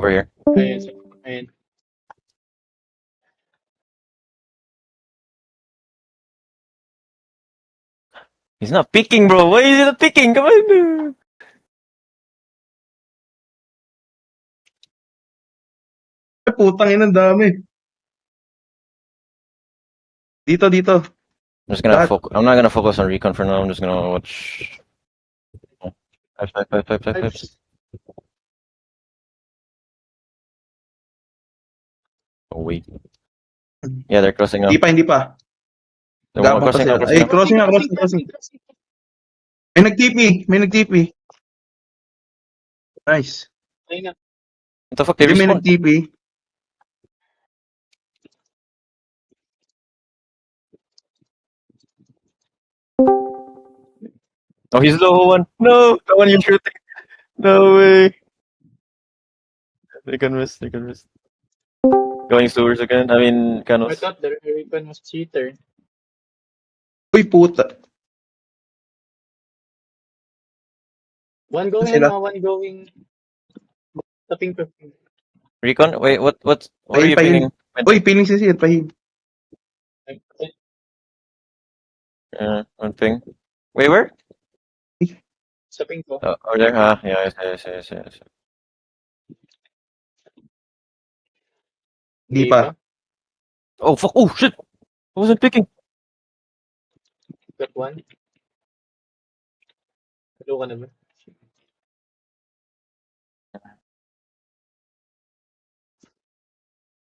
Over here. Ayan. He's not picking, bro. Why is he not picking? Come on. Putang ina, ang dami. Dito. I'm just gonna Lahat. focus. I'm not gonna focus on recon for now. I'm just gonna watch. Five. Oh wait. Yeah, they're crossing now. Hindi pa. They're Gabang pa crossing sila. now. Ay, crossing na. May nag-TP. Nice. Ayun na. What the fuck? They Hindi may respawn. nag-TP. Oh, he's low one. No, the one you're shooting. No way. They can miss. Going sewers again. I mean, I Canos. thought the Recon was cheater. Uy, puta. One going, Sila? one going. Taping ko. Recon? Wait, what are you Pahin. pinging? Uy, piling si Sid. Pahin. One thing. Wait, where? Saping ko. Over there? Ah, yeah, yes. Hindi pa. Oh, fuck. Oh, shit. I wasn't picking. Got one. Hello ka na ba?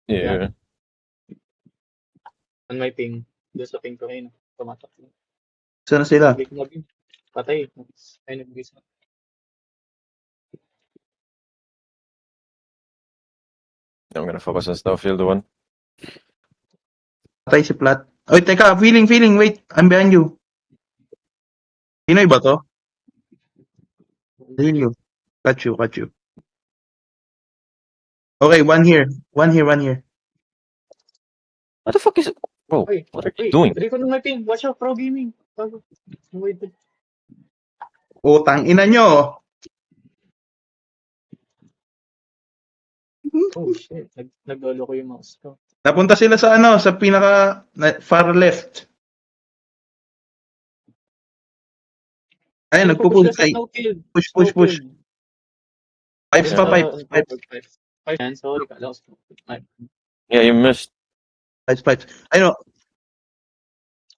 Yeah. On my ping. Doon sa ping ko ngayon. Tumatak. Saan na sila? Patay. Ay, nag-bisa. I'm gonna focus on Snowfield one. Patay si Plat. Uy, teka. Feeling. Wait. I'm behind you. Pinoy ba to? Feeling you. Got you. Okay, one here. One here. What the fuck is it? Bro, Wait, what are you doing? Recon on my ping. Watch out, pro gaming. Wait. Utang ina nyo. Oh shit. Naglolo ko yung mouse ko. Napunta sila sa sa pinaka far left. Ayun, nagpo-push. Ay, push. Pipes pa. Pipes. Sorry, lost. Yeah, you missed. Pipes. Ayun,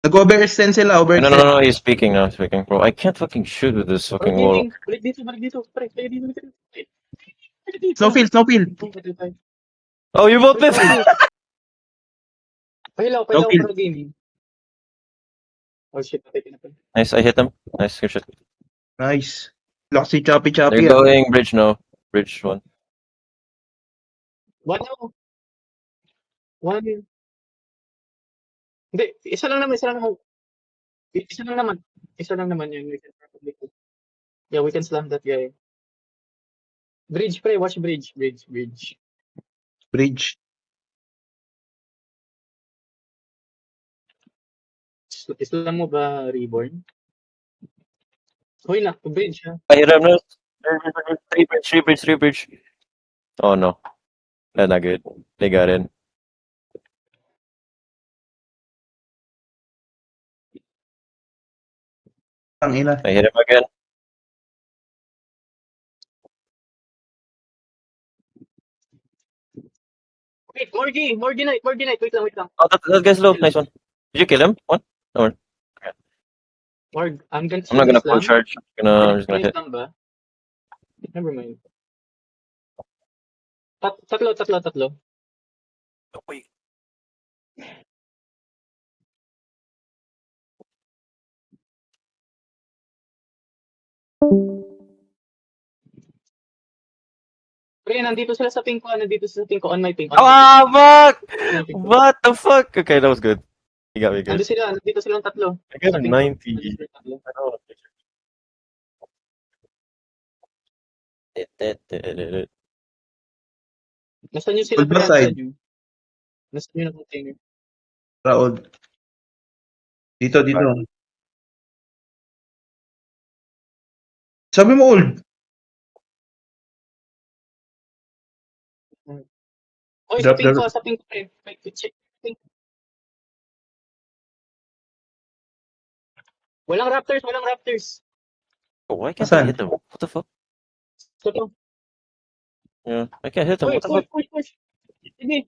nag-overextend sila. No, he's speaking now. Bro, I can't fucking shoot with this fucking wall. Balik dito. Pre, dito. Snowfield. Oh, you both missed! Pahilaw, Snowfield. pro gaming. Oh shit, patay na pa. Nice, I hit him. Nice, good shit. Nice. Lock si Choppy. They're going bridge now. Bridge one. One. Hindi, isa lang naman yun. We can probably... Yeah, we can slam that guy. Bridge, pre. Watch bridge. Islam mo ba, Reborn? Hoy na, bridge ha. I hit him now. Three bridge. Oh no. That's not good. They got in. Ang ina. I hit him again. Wait, Morganite. Wait lang. Oh, that guy's low. Nice one. Did you kill him? One? No. Morg, I'm not gonna full charge. I'm just gonna hit. Ba? Never mind. Tatlo. Oh, wait. Pre, nandito sila sa ping ko on my ping. Ah, fuck! What the fuck? Okay, that was good. You got me good. Nandito silang tatlo. I got a 90. Nasaan nyo sila? Ultra side. Nasaan nyo na container? Raod. Dito. Sabi mo, old. Oy, Drop the... sa pink pre. Check. Pink. Walang Raptors. Oh, why can't I Asan? hit them? What the fuck? So, to. Yeah, I can't hit them. Oy, What the fuck? push. Sige.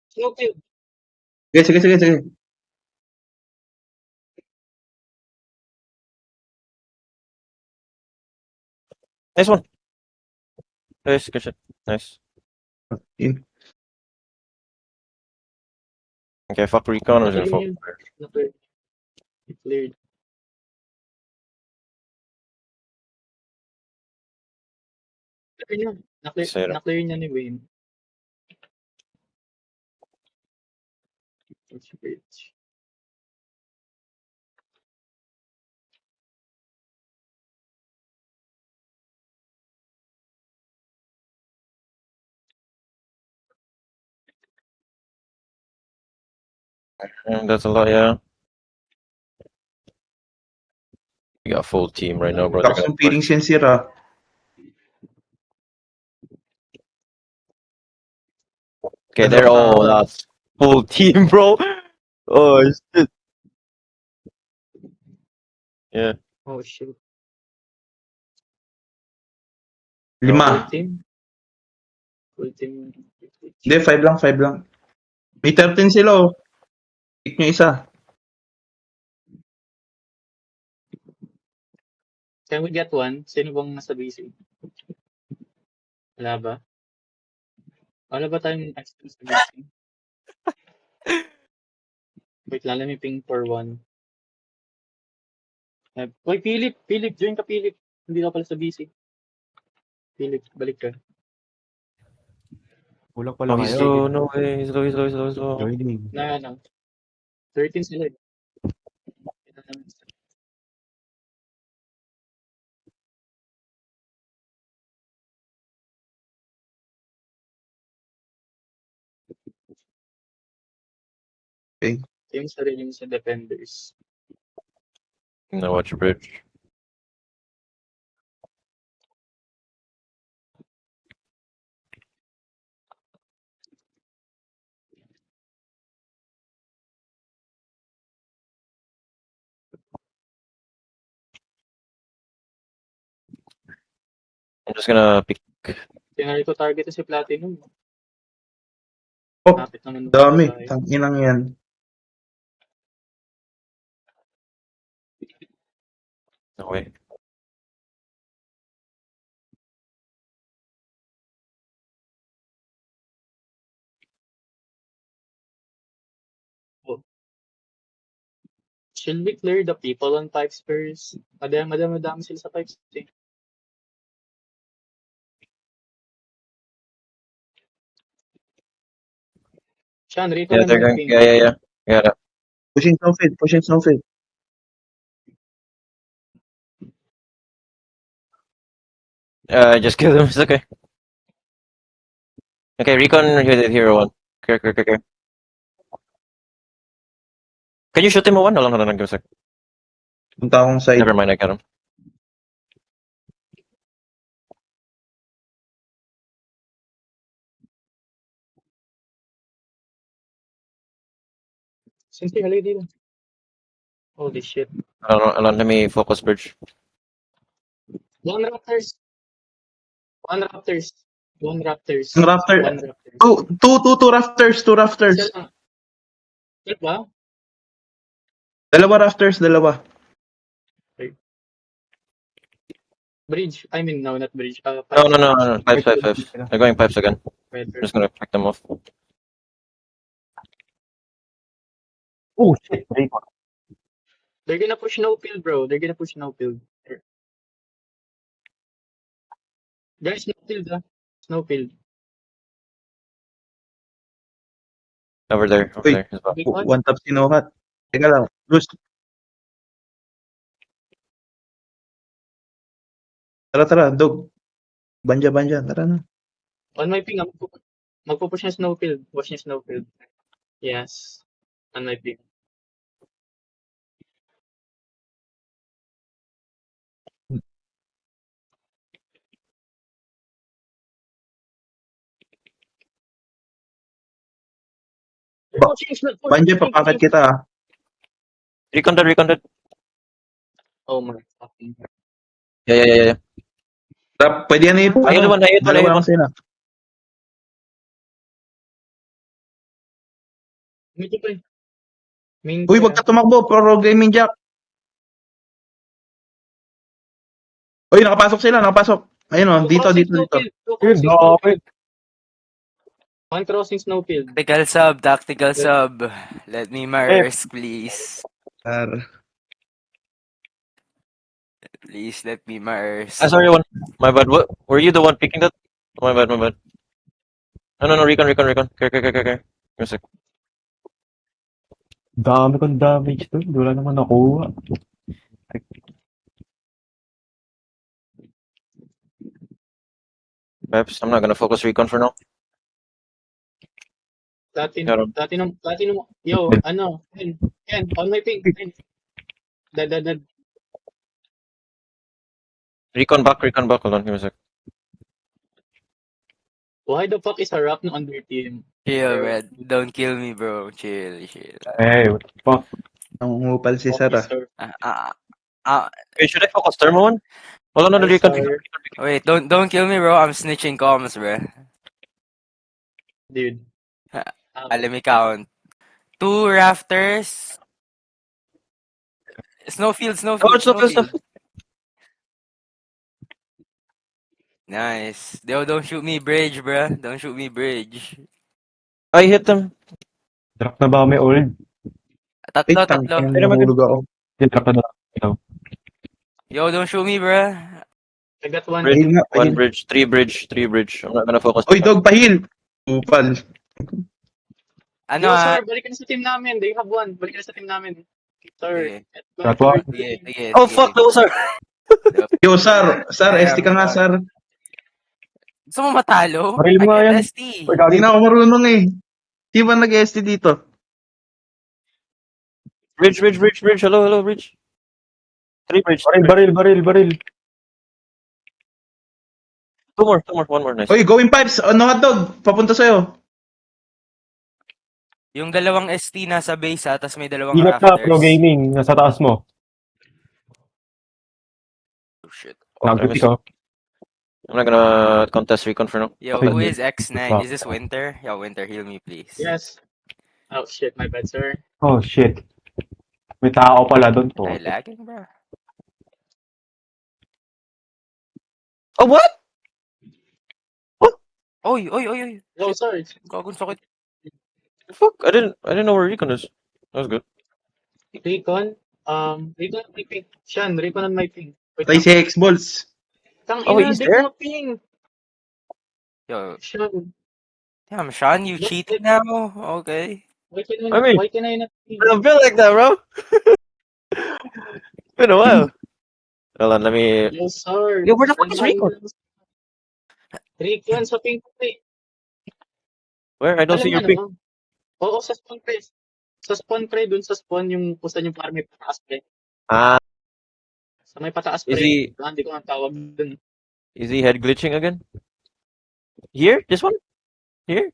Snow field. Sige. Nice one. Nice, good shit. Nice. In. Okay, fuck recon. I was gonna fuck. Na-cleared. Cleared. Zero. Na-clear niya ni Wayne. Bridge. That's a lot, yeah. We got a full team right now, bro. They're Lakas gonna ng feeling sincere. Okay, they're all that's full team, bro. Oh shit. Yeah. Oh, shit. Lima. Full team. Hindi, 5 lang. May 13 sila, oh. Pick nyo isa. Can we get one? Sino bang nasa BC? Wala ba? Wala ba tayong next sa BC? Wait lang, let me ping for one. Uy, Philip! Join ka, Philip. Hindi ka pala sa BC. Philip, balik ka. Kulang Oh, pala he's kayo. low. No way. He's low. Joining. Na. 13 sila eh. Kita namin sila. Okay. Yung sarili mo sa defenders. No, watch your bridge. I'm just gonna pick. Tinari ko target si Platinum. Oh, Kapit naman. dami. tayo. Tanginang yan. No way. Should we clear the people on pipes first? Madami sila sa pipes. Eh. Sean, Rico Yeah, na they're may going. ping. Yeah. Yeah. Pushing snowfield. Just kill them. It's okay. Okay, recon hero one. Clear. Can you shoot him a one? Hold on. Give me a sec. Punta akong side. Never mind, I got him. Since halay dito. Holy shit. Hold on, let me focus bridge. One Raptors. Ang Raptor. Two Rafters. Isa lang. Wait ba? Dalawa Rafters. Bridge. I mean, no, not bridge. No. Pipes. Pipes. They're going pipes again. Right, I'm just gonna pick them off. Oh shit, Rico. They're gonna push no field, bro. Guys, no field, ah. No field. Over there. Wait. He's back. Big one. One tap sinukat. Teka lang. Bruce. Tara. Dog. Banja. Tara na. On my ping, magpupush niya snowfield. Watch niya snowfield. Yes. On my ping. Banjay, papakat kita ah. Recon dead. Oh my fucking god. Yeah. Tara, pwede yan eh. I hit one. Dalawa lang sila. Mito pa eh. Main Uy, wag ka tumakbo. Pro Gaming Jack. Uy, nakapasok sila. Ayun o, dito. Yun, dami. One crossing snowfield. Tactical sub. Let me Mars, please. Tara. Please let me Mars. Sorry, one. My bad. What? Were you the one picking that? My bad. No. Recon. Care. Music. Dami kong damage doon. Wala naman nakuha. Peps, I'm not gonna focus recon for now. Meron. Platinum. Yo, ano? Ken, on my ping. Ken. Dad. Recon back. Hold on, give me a sec. Why the fuck is Harap no under team? Chill, Red. Don't kill me, bro. Chill. Hey, what the fuck? Nangungupal si Sarah. Wait, should I focus thermo one? Hold on, recon. Wait, don't kill me, bro. I'm snitching comms, bro. Dude. Let me count. 2 rafters. Snowfield. Oh, it's Snowfield. Nice. Don't shoot me bridge, bro. Don't shoot me bridge. I hit them. Drop na ba may old? Tatlo. Nahulog ako. Drop na lang. Yo, don't shoot me, bro. I got one. One bridge, three bridge. I'm not gonna focus. Uy, dog, pahil. Upal. Ano Yo, sir, balik ka na sa team namin. They have one. Balik ka na sa team namin. Sir. Got one. Sige. Oh fuck, those are. Yo, Sar, ST ka nga, Sar. Gusto mo matalo? Baril mo nga yan. ST. Hindi na ako marunong eh. Di ba nag-ST dito? Bridge. Hello, bridge. 3 bridge. Baril. Two more. One more, nice. Uy, going pipes. Ano hotdog? Papunta sa'yo. Yung dalawang ST nasa base ha, tas may dalawang Inat na, rafters. Pro Gaming. Nasa taas mo. Oh shit. Nagpitik ako. I'm not gonna contest recon for now. Yo, Okay. who is X9? Is this Winter? Yo, Winter, heal me please. Yes. Oh shit, my bad, sir. Oh, shit. May tao pala doon. Ay, lagging, bro. Oh what? Oy. Yo, sir. Gagawin sakit. Fuck, I didn't know where recon is. That was good. Recon on my ping. Sean, Recon on my ping. Wait, Tay si X-Balls. Tang Oh, ina, he's di there? ko ping. Yo, Sean, damn, Sean, you Look, cheated now? Okay. why I can I not ping? I don't feel like that, bro. Been a while. Hold on, let me. Yo, sir. Yo, where the fuck is Recon? Recon sa ping ko eh. Where? I don't see your pick. Oo, sa spawn pre. Sa spawn pre, dun sa spawn yung kusan yung parang may pataas pre. Ah, Sa may pataas Is pre. he- Hindi ko ang tawag dun. is he head glitching again? Here? This one? Here?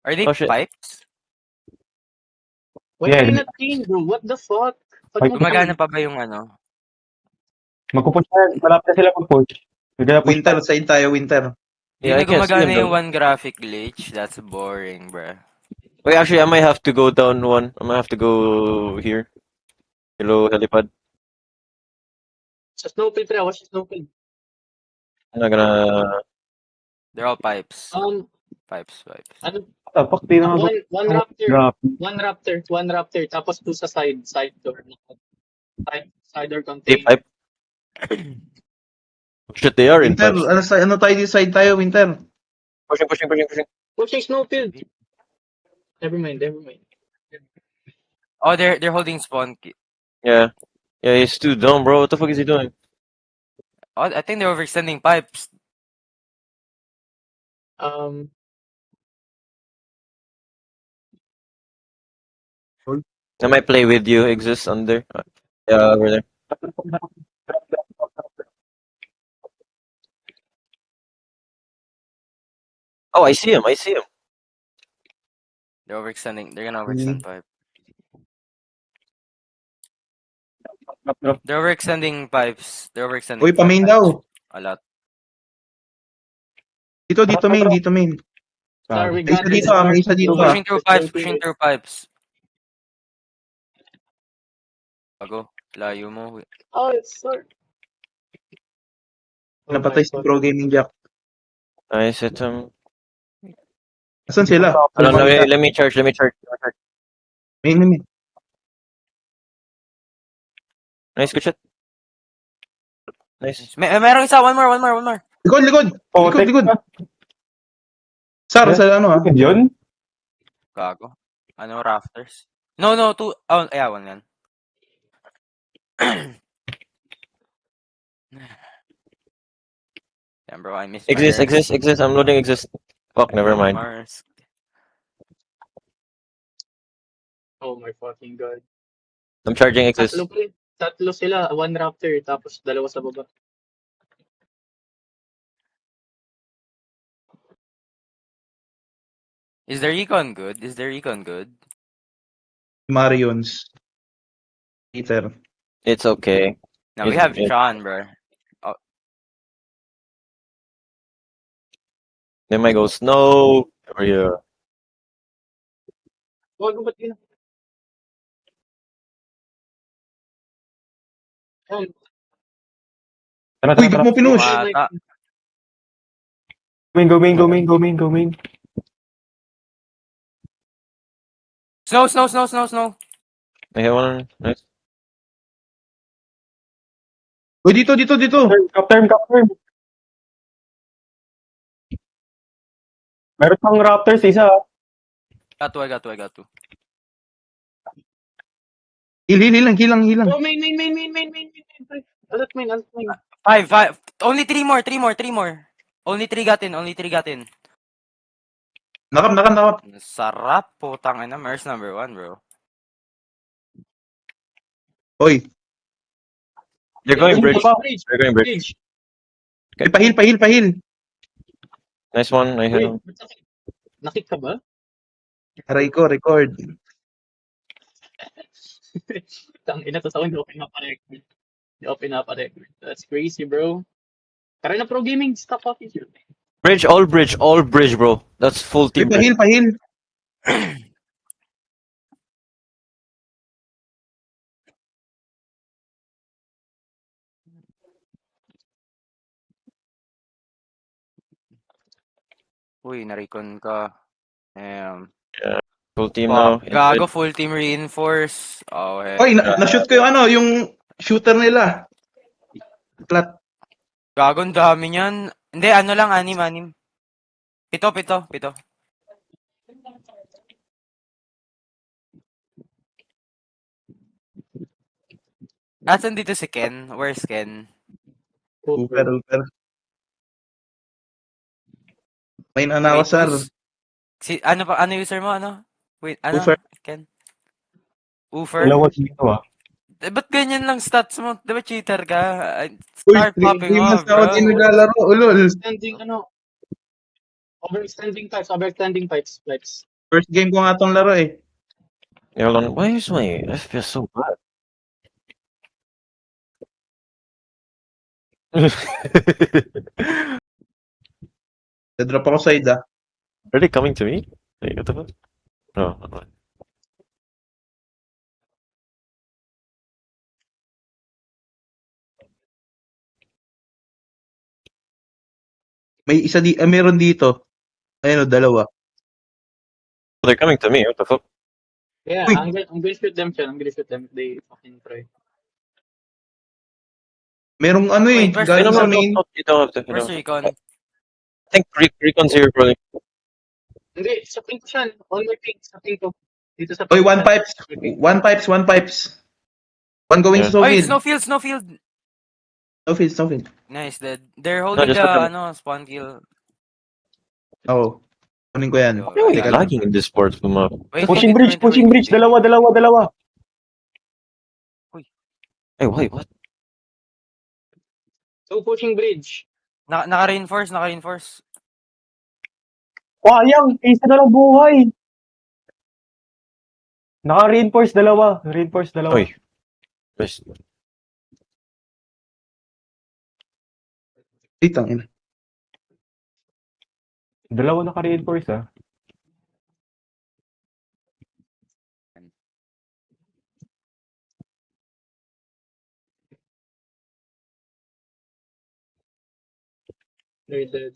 Are they Oh, shit. pipes? Why Yeah, can I not ping, bro? What the fuck? Pag mo Gumagana pa ba yung ano? Magpupunch na. Malapit na sila mag-push. Winter, side tayo, Winter. Yeah, I Hindi can't see gumagana him yung though. one graphic glitch. That's boring, bruh. Wait, actually, I might have to go down one. I might have to go here. Hello, helipad. Sa snowfield pre, watch the snowfield. I'm not gonna. They're all pipes. Pipes. Ano? Fuck, di na ako. One raptor. Grabe. One raptor. Tapos two sa side door. Side door Deep contain. pipe. Shit, they are in Winter, pipes. ano tayo dito, side tayo, Winter. Pushing. Pushing snowfield. Never mind. Oh, they're holding spawn. Yeah, he's too dumb, bro. What the fuck is he doing? Oh, I think they're overextending pipes. I might play with you. Exists under. Yeah, over there. Oh, I see him. They're overextending. They're gonna overextend pipe. Drop. They're overextending pipes. They're overextending Uy, pa-main pipes. daw. A lot. Dito main. Sir, we May got isa this. dito may isa dito Pushing through pipes. Don't Pushing worry. through pipes. Bago. Layo mo. Oh, it's sir. Oh Napatay my si God. Pro Gaming Jack. Nice, hit him. Asan sila? Hold on, let me charge. Main. Nice, good shot. Nice. Merong isa. One more. Likod! Oh, Likod! teka. Sar, Yeah. sa ano ah? Likod yun? Gago. Ano, rafters? No, two. Oh, yeah, one yan. Damn, bro, I missed my Exist. I'm loading exist. Fuck, never mind. Mars. Oh my fucking God. I'm charging exist. Tatlo pre. Tatlo sila. One raptor, tapos dalawa sa baba. Is the recon good? Marions. Peter. It's okay. No, we It's- have it- Tron, bro. They might go snow. Over here. Wag mo ba't yun? Oh, Tara. Uy, di mo pinush! Mata. Go main. Snow. I hit one. Nice. Uy, dito! Cap term. Meron pang Raptors, isa. I got two. Hilang. oh, main. Pre. Alat main. Five. Only three more. Only three got in. Nakap. Sarap, putang ina. Mers number 1, bro. Uy, They're going bridge. Bridge. They're going bridge. ay, pahil. Nice one. I hit Wait, him. ba't nakik ka ba? Aray ko, record. Tangina, tapos ako hindi ako pinaparecord. That's crazy, bro. Tara na Pro Gaming, stop off issue. Bridge, all bridge, bro. That's full Uy, team bridge. pahil. Uy, narikon ka. Full team now. Fuck. Gago, full team reinforce. Oh, hell. Uy, na-shoot ko yung shooter nila. Plat. Gago, ang dami niyan. Hindi, ano lang, anim. Pito. Asan dito si Ken? Where's Ken? Super. May nanawa, sir. Ano user mo, ano? Wait, ano? Ufer. Ken? Ufer? Dalawa dito ah. Ba't ganyan lang stats mo? Di ba cheater ka? Uy, Start popping 3 off, months na ako bro. din naglalaro. Ulol. Overextending pipes. First game ko nga tong laro eh. Yeah, hold on. Why is my FPS so bad? Drop ako side ah. Are they coming to me? Wait, what the fuck? No. May isa meron dito. Ayun o, dalawa. They're coming to me. What the fuck? Yeah, Uy. I'm gonna shoot them if they fucking try. Merong ano eh. Wait, where's Galing the- sa main. You don't have to. Where's Recon? I think Recon's here, probably. Hindi, sa pink ko siya. On my pink, sa pink ko. Dito sa Oy, pink. one pipes. One going Yeah. to Oy, Snowfield. Snowfield! Snowfield. Nice, dead. They're holding just the, put them- spawn kill. Oo. Kunin ko yan. Yo, Why are we Teka lang. lagging in this sport? Wait, Pushing wait, bridge. Dalawa. Hey, wait, what? So, pushing bridge. Naka-reinforce. Sayang, isa na lang buhay. Naka-reinforce dalawa. Reinforce dalawa. Uy. Best. Tangina. Dalawa naka-reinforce ah. They're dead.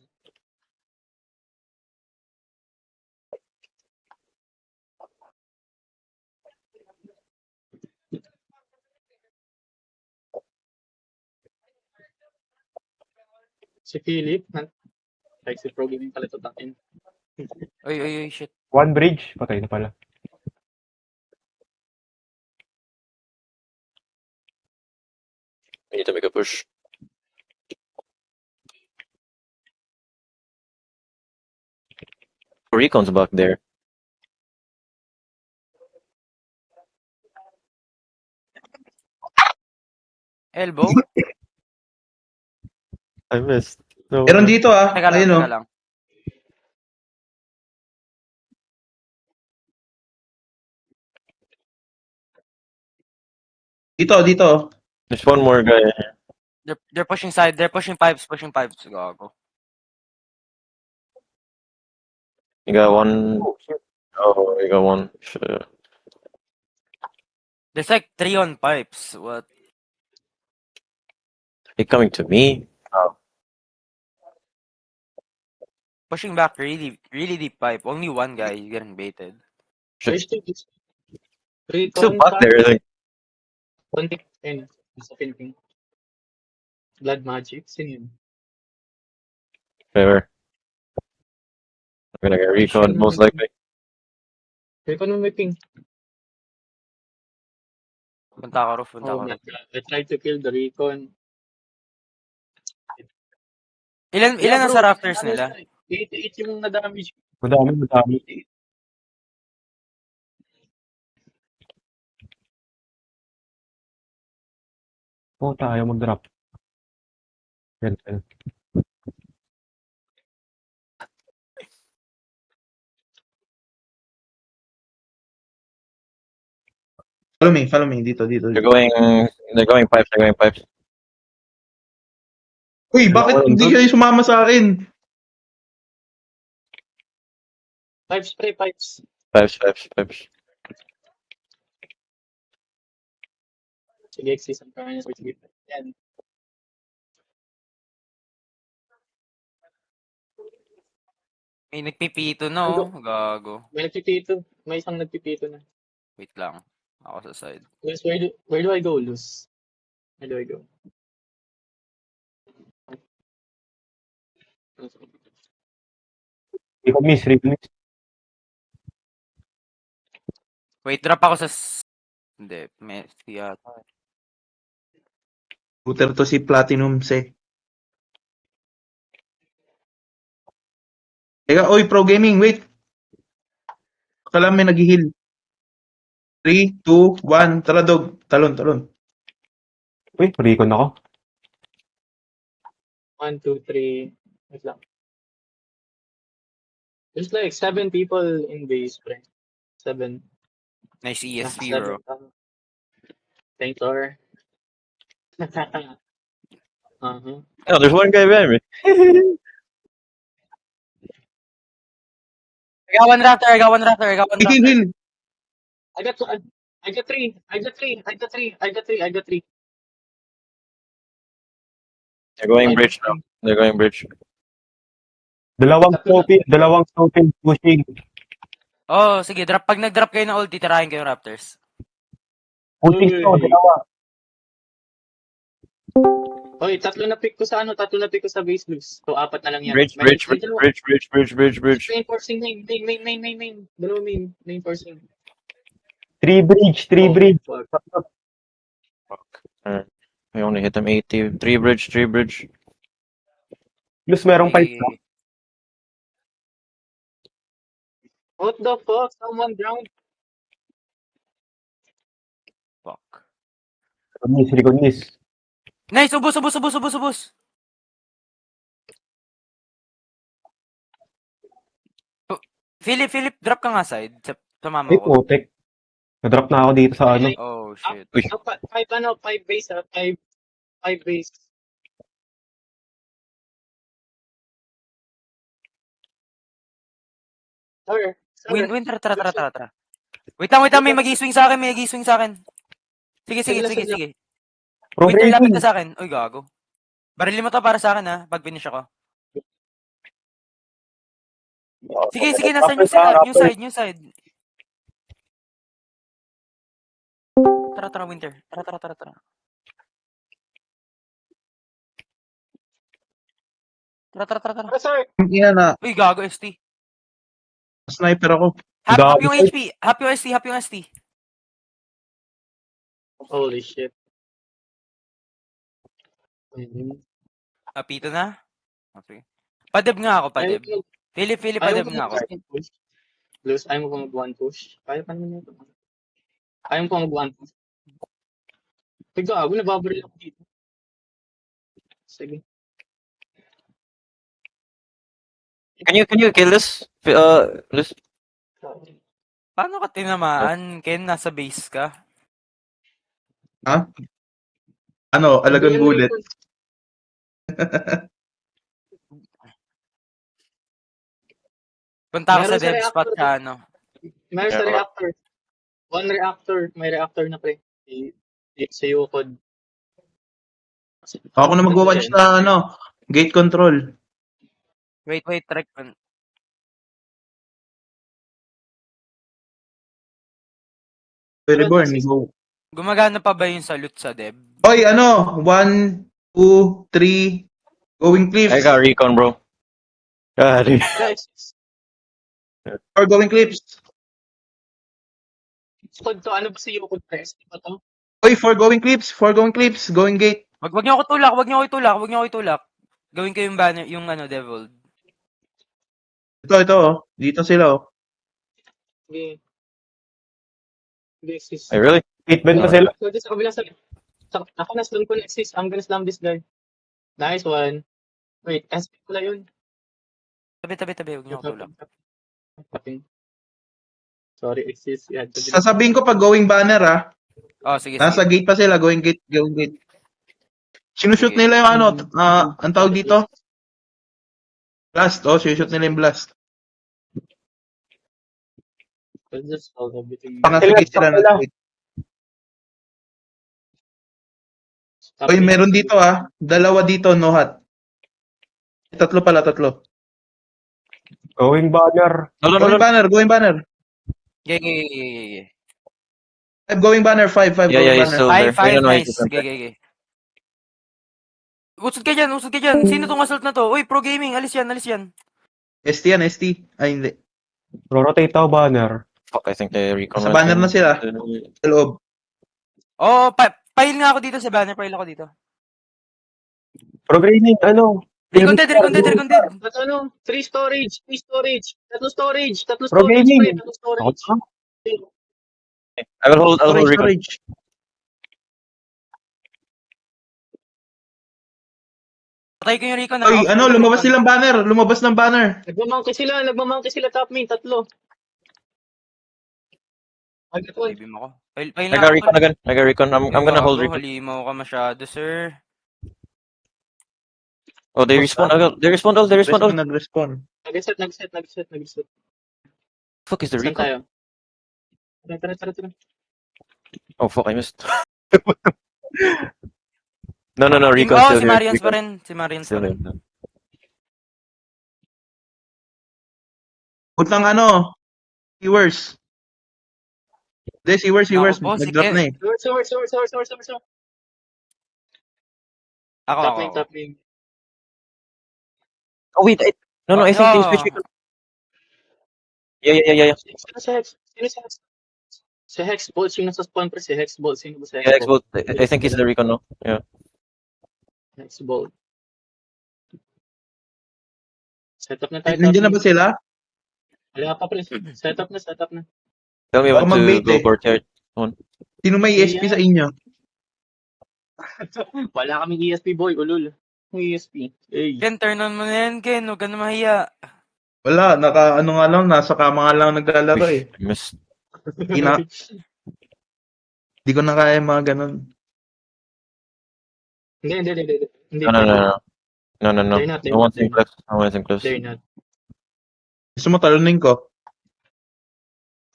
Si Philip, like si Pro Gaming pala ito takin. Uy, shit. One bridge. Patay na pala. We need to make a push. Recon's back there. Elbow? I missed. No. Meron dito ah. Teka lang, Ayun oh. teka lang. Dito. There's one more guy. They're pushing side. They're pushing pipes. Gago. You got one. Oh, shit. Oh, you got one. Shit. There's like 3 on pipes. What? He coming to me? Pushing back really deep pipe. Only one guy is getting baited. Where's the Still Recon back there. Like, One thing, ayun, sa Philippine. Blood Magic, sino yun? whatever. I'm gonna get recon most likely. Recon mo may ping. Punta ako roof. Oh my god, I tried to kill the Recon. Ilan na sa rafters nila? 88 yung na-damage. Madami. Puta, ayaw mag-drop. Yan. Follow me. Dito. They're going pipes. They're going pipes. Uy, bakit Wala, hindi wala. kayo sumama sa akin? Pipes, pre, pipes. Pipes. Sige, season pa rin. Sige, yan. May nagpipito na oh. Gago. May nagpipito. May isang nagpipito na. Wait lang. Ako sa side. Luz, where do I go, Luz? Where do I go? Recon miss. Wait, drop ako sa... Hindi. Messi yata. Shooter to si Platinum Se. Teka, oy, Pro Gaming, wait. Akala may nag-heal. 3, 2, 1, tara dog. Talon. Uy, recon ako. 1, 2, 3. Wait lang. There's like 7 people in base, pre. 7. Nice ESP, Seven. bro. Thanks, Lord. Uh-huh. Oh, there's one guy behind me. I got one raptor. Heal. I got 3. They're going bridge now. They're going bridge. Dalawang snowpin pushing. Oh, sige. Pag nag-drop kayo ng ult, titirahin kayo raptors. Pushing Uy. snow, dalawa. Oy, tatlo na pick ko sa base loose. So, 4 na lang yan. Bridge. Reinforcing main. Dalawa main. Reinforcing. 3 bridge. Fuck. I only hit them 80. 3 bridge. Plus merong pipe na. What the fuck? Someone drowned. Fuck. Recon miss. Nice! Ubus! Philip, drop ka nga side. Sa mama Ay, ko. putek. Na-drop na ako dito sa ano. Oh, shit. Uy. 5 base ha. 5 base. Sir. Win, tara. Wait lang, may mag-i-swing sa akin, Sige. Sige lang. Pro Winter, lapit grading. ka sa akin. Uy, gago. Barilin mo to para sa akin, ha, pag finish ako. Sige, nasa new side. Tara, Winter. Tara. Tara. Sir. Ina na, Uy, gago, ST. sniper ako. Half yung Gago. HP. Half yung ST. Holy shit. Apito na? Okay. Padeb nga ako, padeb. Philip, padeb nga ako. Luz, ayaw mo pa mag-one push? Kaya pa naman ito. Ayaw mo pa mag-one push? Gago, nababaril ako dito. Sige. Can you kill this? This? Paano ka tinamaan? Ken, nasa base ka? Ha? Ano, alagang bullet. Punta ako sa Meron sa dev spot reactor. sa ano. Meron sa Yeah. reactor. One reactor. May reactor na pre. Sa Yukod. Ako na mag-watch sa ano, gate control. Wait, track. Reborn, go. Gumagana pa ba yung salute sa dev? Oy, ano, 1, 2, 3, going clips. I got recon, bro. God. Guys, Or going clips. squad to. Ano ba si Yukod press? Di ba to? Oy, 4 going clips, going gate. Wag niyo ako itulak. Gawin ko yung banner, yung ano, devil. Ito, oh. Dito sila, oh. Okay. This is... Hey, really? 8 ben pa sila. So, sa kabilang side. Ako na slam ko Nexus. I'm gonna slam this guy. Nice one. Wait, SP pala yun. Tabi, wag niyo ako tulak. Sorry, Exis. Yeah, Sasabihin ko pag going banner, ah. Oh, sige. Nasa gate pa sila, going gate. Sinushoot Sige. nila yung ano, ang tawag dito? Blast, oh, sinushoot nila yung blast. Just solve everything. Pag nasa gate sila, nasa gate. Oy, meron dito, ah. Dalawa dito, no hat. Tatlo. Going banner. No. Going banner. Yeah. Going banner, 5, Yeah, going he's banner. still there. Five, I don't know nice. if he's Okay. Usod ka dyan. Sino tong assault na to? Uy, pro gaming. Alis yan. ST yan, ST. Ay, hindi. Rotate ako banner. Fuck, I think they recon. Sa banner na sila. Sa loob. Oh, pile nga ako dito sa banner. Pile ako dito. Pro grading, ano? Recon dead. But ano, 3 storage. Tatlo storage. Pro gaming. Tatlo Ako storage. pa. I'll hold recon. Storage. Patay ko yung recon. na. Oy, ano, lumabas ng banner. Nagmamangke sila top main, tatlo. Agad one. Ibim ako. Pile I nga got ako. recon again. I'm gonna hold recon. Halimaw ka masyado, sir. Oh, they respawn all. Nag-respawn. Nag-set. Fuck is the Saan recon? tayo? Tara. Oh fuck, I missed. No, recon Oh, still si here. Marians pa Recon rin. Si Marians still pa rin. here. Utang ano, viewers. Hindi, viewers. Ako po, si Nag-drop Ken. na eh. Source. Ako. Top main. Oh wait, no, I think they switched recon. Yeah. Sino si Hex? Si Hex Bolt, yung nasa spawn pre, si Hex Bolt. Sino ba si Yeah, Hex Xbolt. Bolt? I think he's the recon, no? Yeah. Hex Bolt. Setup na tayo. Nandiyan na ba sila? Wala pa pre. Setup na. Tell me Baka when to mag-bait go eh. courtyard. Sino may ESP sa inyo? Wala kaming ESP boy, ulul. Yung ESP. Hey. Ken, turn on mo na yan, Ken. Huwag ka na mahiya. Wala, ano nga lang, nasa kama nga lang naglalaro eh. I missed. Ina, Di ko na kaya mga ganun. Hindi. No, no, no, no. No, no, no. They're not, No one's in cliffs. No one's in cliffs. They're not. Gusto mo talunin ko?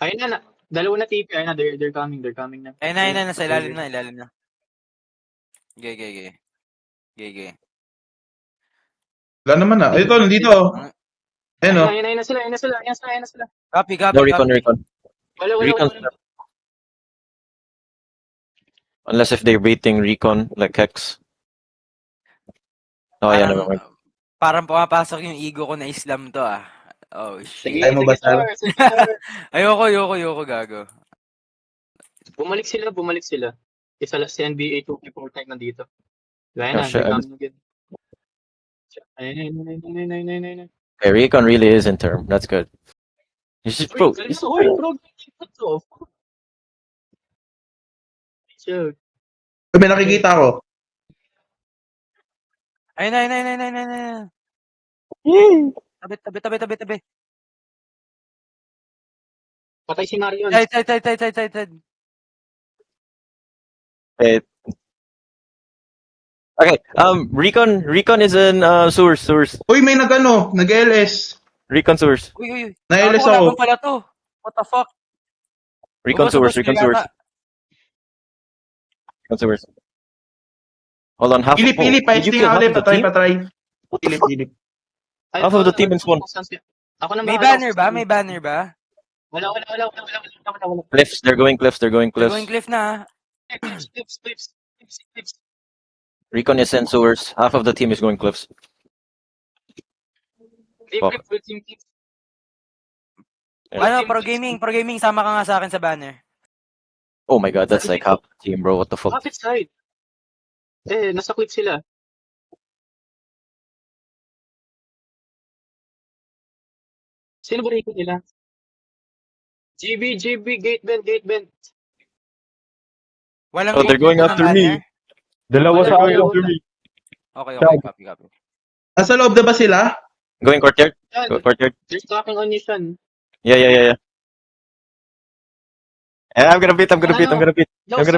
Ayun na. Dalawa na TP. Ayun na. They're coming na. Ayun na, nasa ilalim na. Okay. Wala naman ah. Ito, nandito. Ayun oh. Ayun na sila. Copy. No recon. Wala. Recon's left. Unless if they're baiting recon, like Hex. Oh, yeah, never mind. Parang pumapasok yung ego ko na Islam to ah. Oh, shit. Ayaw mo ba, Sal? Ayoko, gago. Bumalik sila. Isa lang si NBA 2K4 time nandito. Gaya Oh, na, shit, they're I coming again. Ayun. Okay, recon really is in term. That's good. You should bro. Galing na, oy, bro. What the fuck? Joke. May nakikita ko. Ayun na. Tabi. Patay si Marion. Side. Okay, recon is in sewers. Uy, may nag-LS. Recon sewers. Uy. Na-LS Ako, ako. laban pala to. What the fuck? Recon Ubos sewers. nila yata. Recon sewers. Hold on, half. Pilip, did you pasting kill nga half ulit. of the team? Patry. What the fuck? Pilip. Ay, Half of the team in spawn. Ako na May bahala. banner ba? Wala. Cliffs. They're going cliffs. They're going cliff na. Clips. Recon is in sewers. Half of the team is going cliffs. Fuck. Ano, pro gaming, sama ka nga sa akin sa banner. Oh my god, that's like half the team, bro. What the fuck? Kapit side. Nasa clip sila. Sino ba rito nila? GB, gate bend. Walang Oh, they're game going dito ng after me. banner? Dalawa Wala, sa wala, akin. wala. Okay, copy. Nasa loob na ba sila? Going courtyard. Yan, Go courtyard. they're talking on you, Sean. Yeah. And I'm gonna beat. No, I'm gonna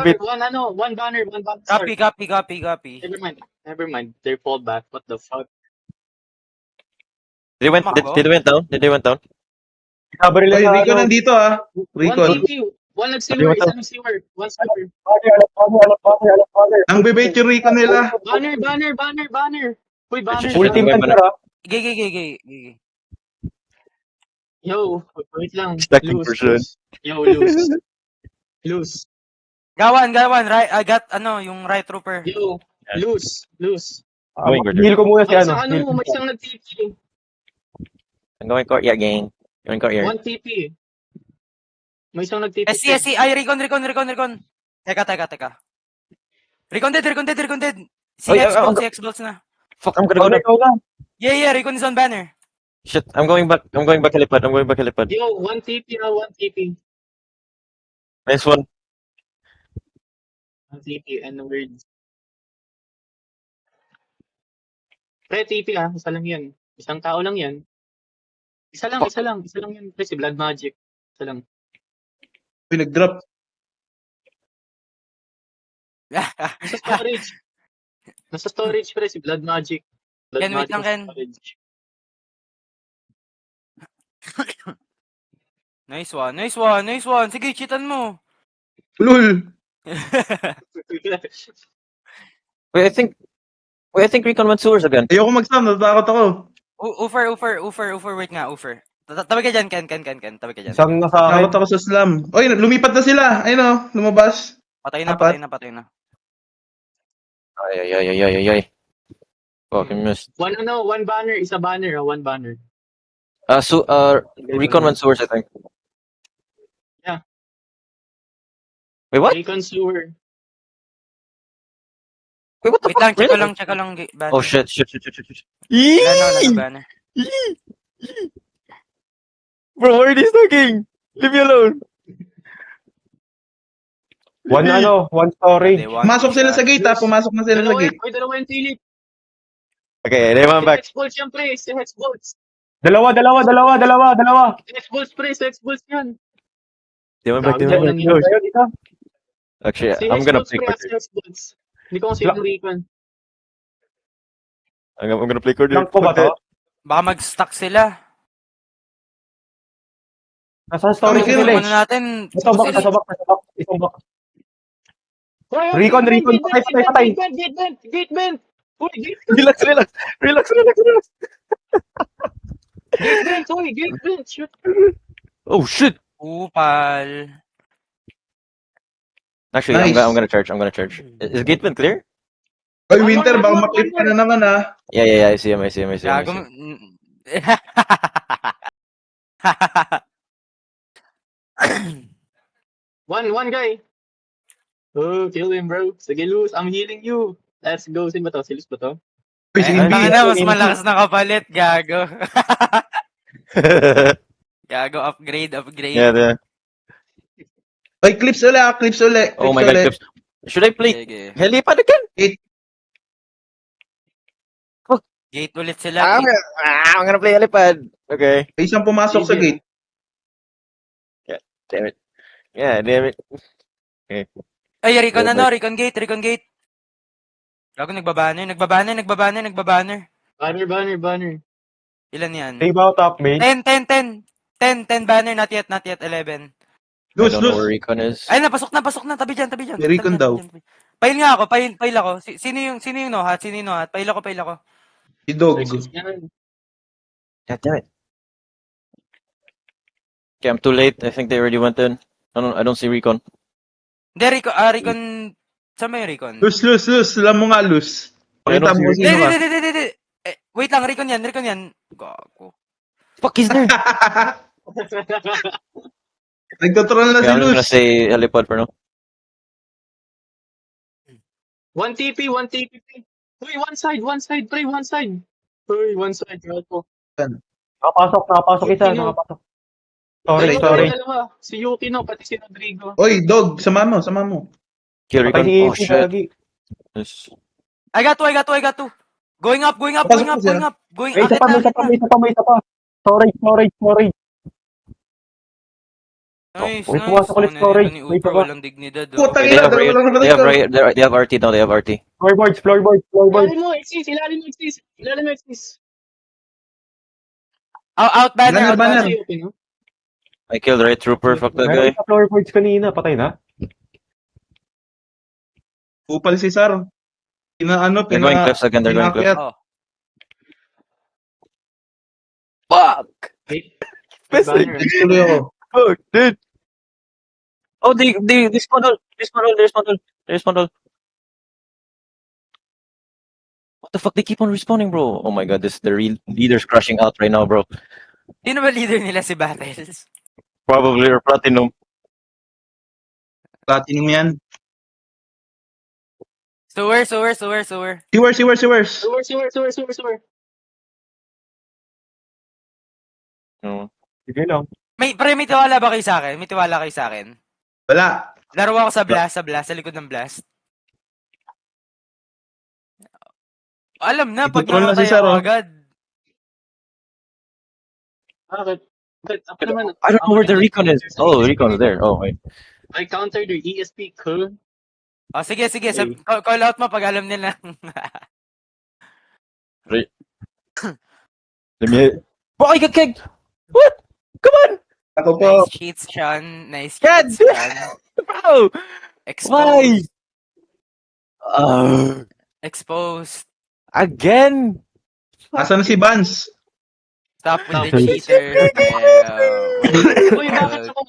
sir, beat. one banner, Copy. Never mind. They fall back. What the fuck? Did they went down? Cover nila Uy, sa Rico ano. nandito ah. Rico. One TP, one nag-silver, isa nag-silver, one silver. Father. Ang bibait yung Rico nila. Banner. Uy, banner. Full team banner. banner. Gay. Yo, wait lang. Stacking version. Yo, lose. Gawan, right, I got, yung right trooper. Yo, lose. Going courtyard. Heal ko muna si May ano. isang Heal ko. may isang nag-TP. I'm going courtyard, gang. Going courtyard. One TP. May isang nag-TP. SC, ay, recon. Teka. Recon dead. Si Oh, yeah, Xbox na. Fuck, I'm gonna go down. Ikaw na. Yeah, recon is on banner. Shit, I'm going back helipad. Yo, one TP. Nice one. One TP and words. Pre, TP isa lang yan. Isang tao lang yan. Isa lang yan. Pre, si Blood Magic. Isa lang. Pinag-drop. Nasa storage, pre, si Blood Magic. Ken, wait lang, Ken. Storage. Nice one. Sige, cheatan mo. Lul. Wait, I think Recon went sewers again. Ayoko mag-slam. Natatakot ako. Uffer, wait nga, Uffer. Tabi ka dyan, Ken. Tabi ka dyan. Isang nasa akin. Takot ako sa slam. Oy, lumipat na sila. Ayun oh, lumabas. Patay na. Ay. Fucking missed. One banner, isa banner, one banner. Recon went sewers, I think. Yeah. Wait, what? Recon sewer. Wait, what the Wait fuck? lang, check Really? ko lang. Banner. Oh shit. Wala banner. Bro, where are they stalking? Leave me alone. One story. Pumasok sila sa gate ah. Pumasok na sila sa gate. Dalawa yung Philip. Okay, name I'm back. Hexbolts yan, pre. Si Hexbolts. Dalawa. Hexbolts, pre. Si Hexbolts yan. Name I'm back. Gago lang yun. Ayun, isa. Actually, Si I'm gonna Hexbots, play pre, cord. Hexbots. Hindi ko kasi yung recon. I'm gonna play cord. Blank ko ba to? Baka mag-stuck sila. Nasa storage Kill. sila eh. Ano natin? Nasa box, Sila- nasa box, nasa box. Isang box. Hoy, hoy, Recon, gate recon, vent, patay, gate patay, vent, patay. gate vent, gate vent, gate vent. Hoy, gate Relax, relax, relax, relax, relax. vent, hoy, gate vent. Shoot. Oh shit! Upal. Actually, Nice. I'm gonna charge. I'm gonna charge. Is Gateman clear? Oy, One Winter, more, baka one more, maklip one ka na more. naman ah. Yeah. I see him. I see him. I see him. I Gago. see him. One guy. Oh, kill him, bro. Sige, Luz, I'm healing you. Let's go. Sino ba to? Si Luz ba to? Uy, si Ay, Invi. tangina, mas malakas na kapalit, gago. Gago, upgrade. yeah. Oy, clips uli ah, clips uli. Oh Clips my god, uli. clips. Should I play Sige. helipad again? Gate ulit sila. I'm gonna play helipad. Okay. May isang pumasok sa Easy. gate. Damn it. Yeah, damn it. Ay, Recon Yeah, ano? Recon gate. Gago, nagbabanner. Banner. Ilan yan? Save out top main. 10 banner, not yet, 11. I Lose, don't know where lose. Recon is. Ay, pasok na, tabi dyan. May recon daw. Pail nga ako, pail ako. Sino yung no hat? Pail ako. Si Dog. Yan. God damn it. Okay, I'm too late. I think they already went in. I don't see Recon. Hindi, Recon, saan ba yung Recon? Lose, lose, lose. Alam mo nga, lose. Pakita mo kung sino ka. Hindi. Wait lang, Recon yan. Gago. Fuck, he's there. Nagtotroll na Okay, si I'm just gonna Luz. say helipad for now. One TP. Uy, one side, pre, one side. Uy, one side, gago. Nakapasok isa, nakapasok. Sorry. Dalawa. Si Yuki, no, pati si Rodrigo. Oy, Dog, sama mo. Kill Patay Recon. si Oh AP, shit. gagi. Yes. I got two. Going up. Pasok mo siya. Going May isa pa. Storage. Nice. May pumasok ulit storage. Ni May Upra, pa ba? walang dignidad. Putang They ina, have dalawa lang naman they have ito. they have RT now. They have RT. Floorboards. Ilalim mo, exist. Out banner. Banner. Si Yuki, no? I killed right trooper. Fuck that Meron guy. sa floorboards kanina. Patay na. Upal si Sar. They're going cliffs again. They're going cliffs. pinakyat. Fuck. Banner. Next tuloy ako. Fuck, dude. Oh, they spawned all. They spawned all. What the fuck? They keep on respawning, bro. Oh my god, the real leader's crashing out right now, bro. Sino ba leader nila si Battles? Probably or platinum. Platinum yan. Sewer. Sewer. No. Sige lang. May tiwala ba kayo sa akin? Wala. Laro ako sa blast, sa likod ng blast. Alam na, pag Itutrol na si namatay Sar, ako oh. agad. Bakit? Ako naman. I don't know where the recon is. Oh, recon's there. Oh wait. I countered your ESP, cool. Oh, sige. Call out mo pag alam nila. Let me. Bro, I got kicked. What? Come on, Ako po. Nice cheats, Sean. God bro. Why? Exposed. Again? Asan na si Vance? Stop with the cheater. Uy, bakit ako?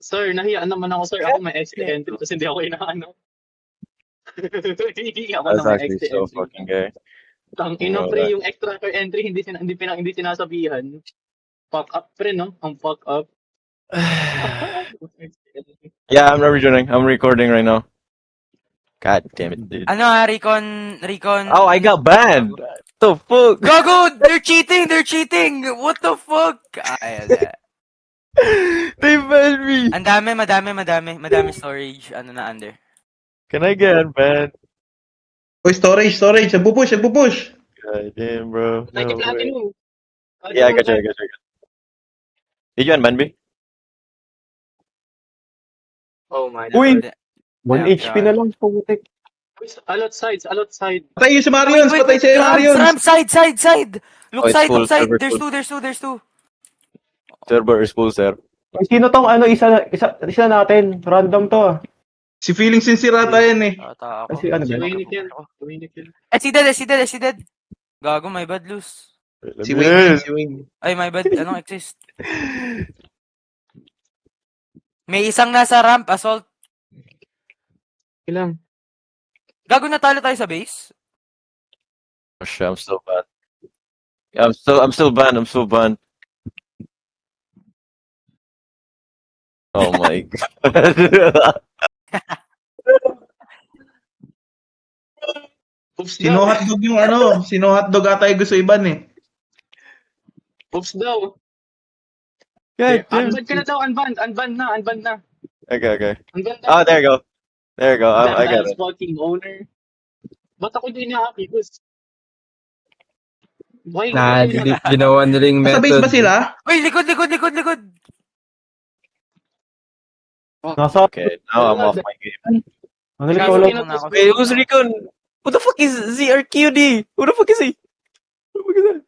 Sir, nahiyaan naman ako, sir. Ako may extra entry, tapos hindi ako inaano. Hindi ako That's na may actually extra so entry. fucking gay. Ang ina, pre, yung extra entry, hindi sinasabihan. Fuck up, pre, no? Ang fuck up. Yeah, I'm not rejoining. I'm recording right now. God damn it, dude. Ano Recon. Oh, I got banned. The fuck? Gago! They're cheating! What the fuck? They banned me. Ang madami storage. Ano na under. Can I get banned? Uy, storage. Nagpupush. God damn, bro. Like No way. platinum. Yeah, I got you. Did you unban me? Oh my Uy! God. 1 Yeah, HP na lang, putik. Alot sides, alot side. Patay yung si Marions, patay si Marions. Ram, side. Oh, Look it's side, full, look side. server There's full. two. Server is full, sir. Ay, sino tong ano, isa natin? Random to ah. Si Feeling Sinsirata yan eh. Tata ako. Kasi ano Si ba? Wayne yan. Wayne yan. Si dead. Gago, my bad, loose. Si Wayne, si Wayne. Ay, my bad, exist. May isang nasa ramp, assault. Ilang. Gago, natalo tayo sa base. Oh, shit, I'm still banned. Yeah, I'm still banned. Oh my god. Oops Sino daw. hotdog yung ano? Sino hotdog ata yung gusto iban eh. Oops daw. God damn. Unban ka na daw, unban. Unban na. Okay. Unban na. Oh, there you go. I got it. Fucking owner. Ba't ako hindi na-happy? Why? Nah, ginawa nila yung Nasa base method. ba sila? Uy, likod. Nasa, Okay, now I'm off my game. ang galing Nasa ko game lang. muna ako. Wait, who's Recon? Who the fuck is ZRQD? Who the fuck is he? Who the fuck is that?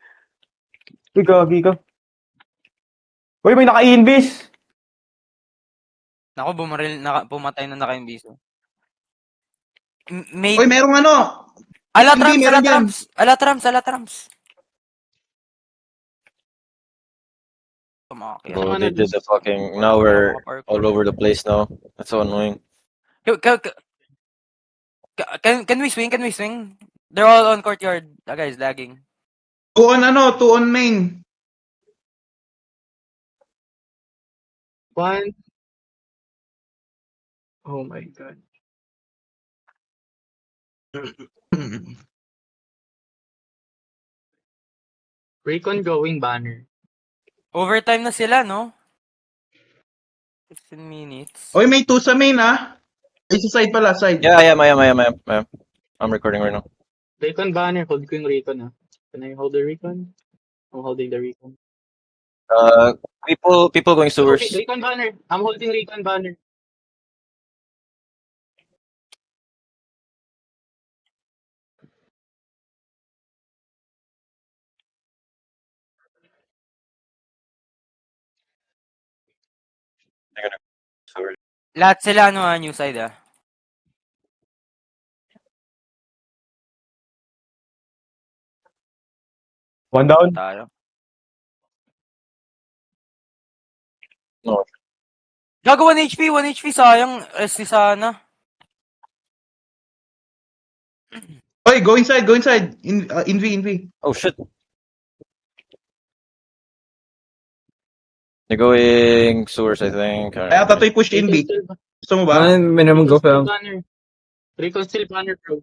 Uy, gagi ka. Uy, may naka-invis. Nako, pumatay na naka-imbiso. May... Uy, merong ano? Alatrams, meron dyan. alatrams. Tumakit. Bro, they did the fucking. Now we're all over the place now. That's so annoying. Can we swing? They're all on courtyard. That guy's lagging. 2 on main. One. Oh my god. Recon going banner. Overtime na sila, no? 15 minutes. Uy, may 2 sa main ah. Ay, sa side pala, side. Yeah, I am. I'm recording right now. Recon banner. Hold ko yung Recon ah. Can I hold the Recon? I'm holding the Recon. People going sewers. Okay, Recon banner. I'm holding Recon banner. Sewers. Lahat sila, new side, ah. One down. Tayo. No. Gago, 1 HP, sayang. Rest sana. Uy, go inside. In V. Oh shit. They're going sewers, I think. Ay, tatoy push in B. Gusto mo ba? May naman go fam. Recon still banner, bro.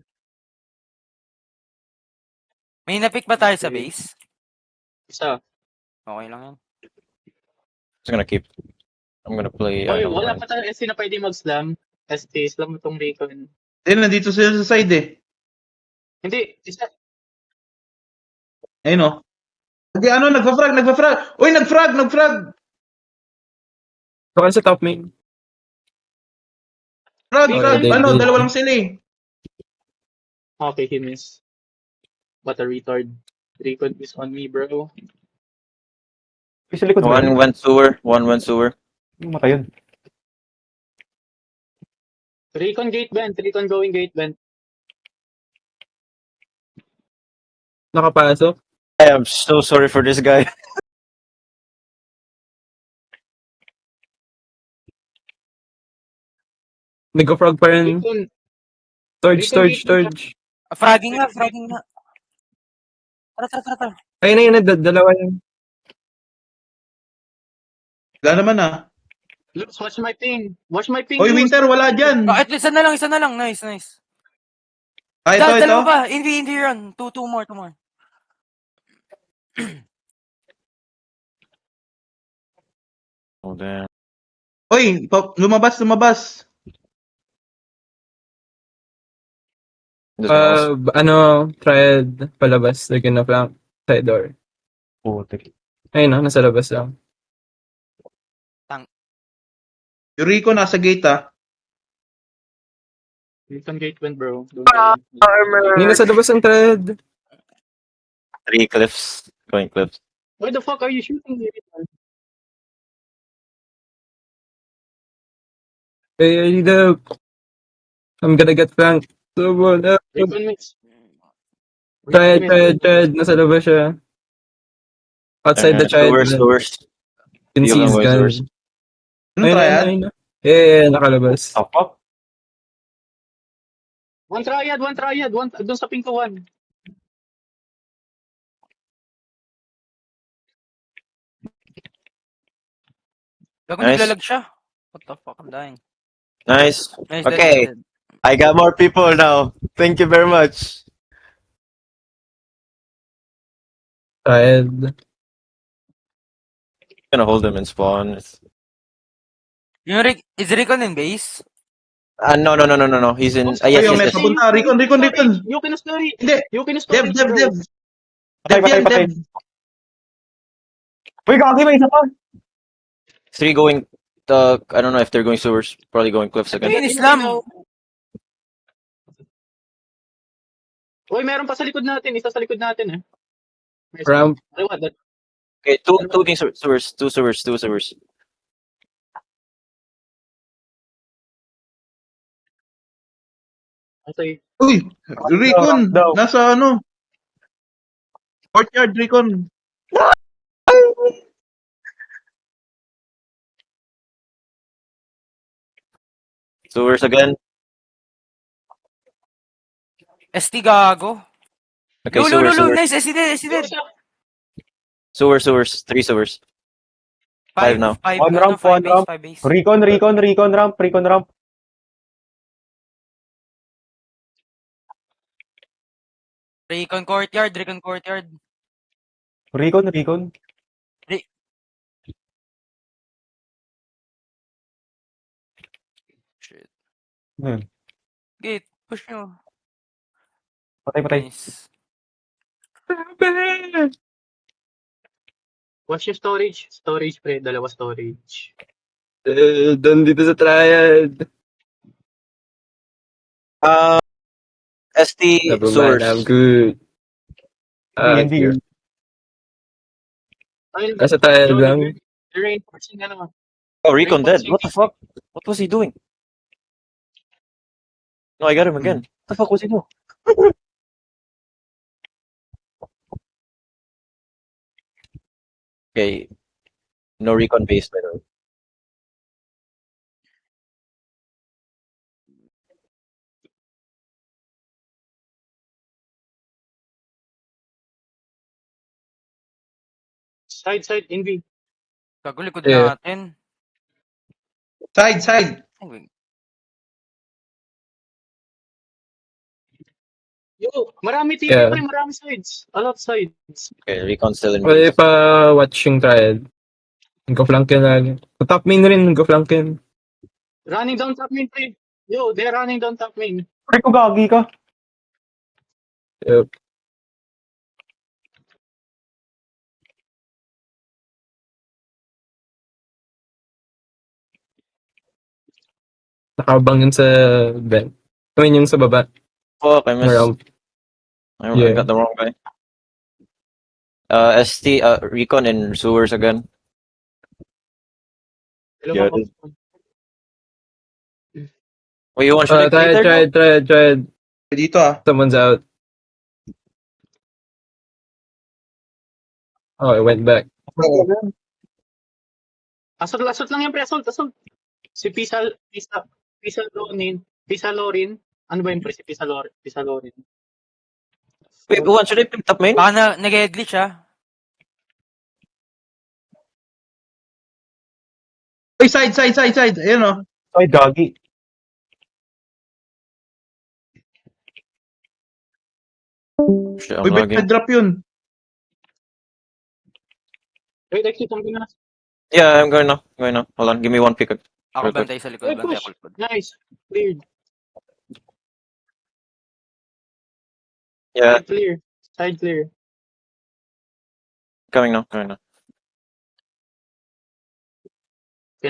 May napick ba tayo sa base? Isa. Okay lang yan. Just gonna keep. I'm gonna play. Oy, wala pa tayo SC na pwede mag-slam. ST, slam mo tong Recon. Then, nandito sila sa side eh. Hindi, isa. Ayun o. Hindi, nagpa-frag. Uy, nag-frag. Baka sa top main. Frag. they- Dalawa lang sila eh. Okay, he missed. What a retard. Recon is on me, bro. Uy, sa likod ba? One went sewer. Mata yun. Recon gate vent. Recon going gate vent. Nakapasok. I am so sorry for this guy. Nag-frog pa rin. Recon. Storage. Fragging nga. Tara. Ayun na, dalawa yan. Wala naman ah. Look, watch my ping. Uy, Winter, wala dyan. At isa na lang. Nice. Ah, ito. Dalawa pa. In the run. Two more. Oh damn. Uy, lumabas. This one was- Triad palabas. Like in the flank side door. Putik. Ayun nasa labas lang. Yung Rico nasa gate ah. Recon gate win, bro. Don't worry. Hindi nasa labas ang thread. 3 cliffs. Going cliffs. Why the fuck are you shooting me? Hey, I need help. I'm gonna get flanked. Someone help. Recon mix. Tried. Nasa labas siya. Outside the child. Sewers. You can see Yung his going gun. sewers. Anong triad? Ayun na. Yeah, nakalabas. Oh, fuck. One triad. Doon sa pink one. Gago, Nice. naglalag siya. What the fuck, I'm dying. Nice. Nice, Okay. dead. I got more people now. Thank you very much. Tried. Gonna hold them in spawn. Is Recon in base? No. He's in. Yes, Ayun, may yes. papunta. Recon. Yuki na story. Hindi. Yuki na Dev, story. Dev, bro. Dev. Patay, Dev yan, patay. Dev. Uy, gagi, may isa pa. 3 going. I don't know if they're going sewers. Probably going cliffs again. Ayun, Islam. Uy, meron pa sa likod natin. Isa sa likod natin eh. Ramp. Ay, what? Okay, two going sewers. 2 sewers. Okay. Uy, Recon. Daw. Nasa ano? Courtyard, Recon. Sewers again. ST gago. Okay, Lo, sewers. nice, ST dead. Sewers. 3 sewers. 5 now. One ramp. 5 base. Recon ramp. Recon courtyard. Recon. Shit. Hmm. Gate, push nyo. Patay. Nice. What's your storage? Storage, pre. Dalawa storage. Doon dito sa triad. ST Never mind, sewers. I'm good. Hindi. Ay, Nasa triad Johnny, lang. you're reinforcing ano. Oh, Recon dead. Reinforcing What the fuck? What was he doing? No, I got him again. What the fuck was he doing? Okay. No Recon base, by the way. Side, Envy. Gago, likod Yeah. natin. Side. Ay, Yo, marami team, Yeah. pre. Marami sides. A lot of sides. Okay, Recon still in Pwede base. pa watching triad. Nagka-flanken lagi. Sa top main rin, nagka-flanken. Running down top main, pre. Yo, they're running down top main. Pre ko gagi ka. Yep. Nakabang yun sa vent. I mean, yung sa baba. Fuck, I missed. Ramp. I Yeah. got the wrong guy. ST, Recon in sewers again. Hello, Yeah, mga boss. Wait, you want should I play there? Tried. Dito ah. Someone's out. Oh, it went back. Assault lang yan, pre. Assault. Si Pisa Lorin. Ano ba yung pre? Si Pisa Lorin. Wait, one, should I play top main? baka nag-glitch ah. Uy, side. Ayun oh. Ay, gagi. Shit, Uy, I'm lagging. drop yun. Wait, actually, kung na. Yeah, I'm going now. Hold on, give me one pick. Ako Real quick. bantay sa likod, Wait, bantay push. ako likod. Nice. Cleared. Yeah, Side clear. coming now. Can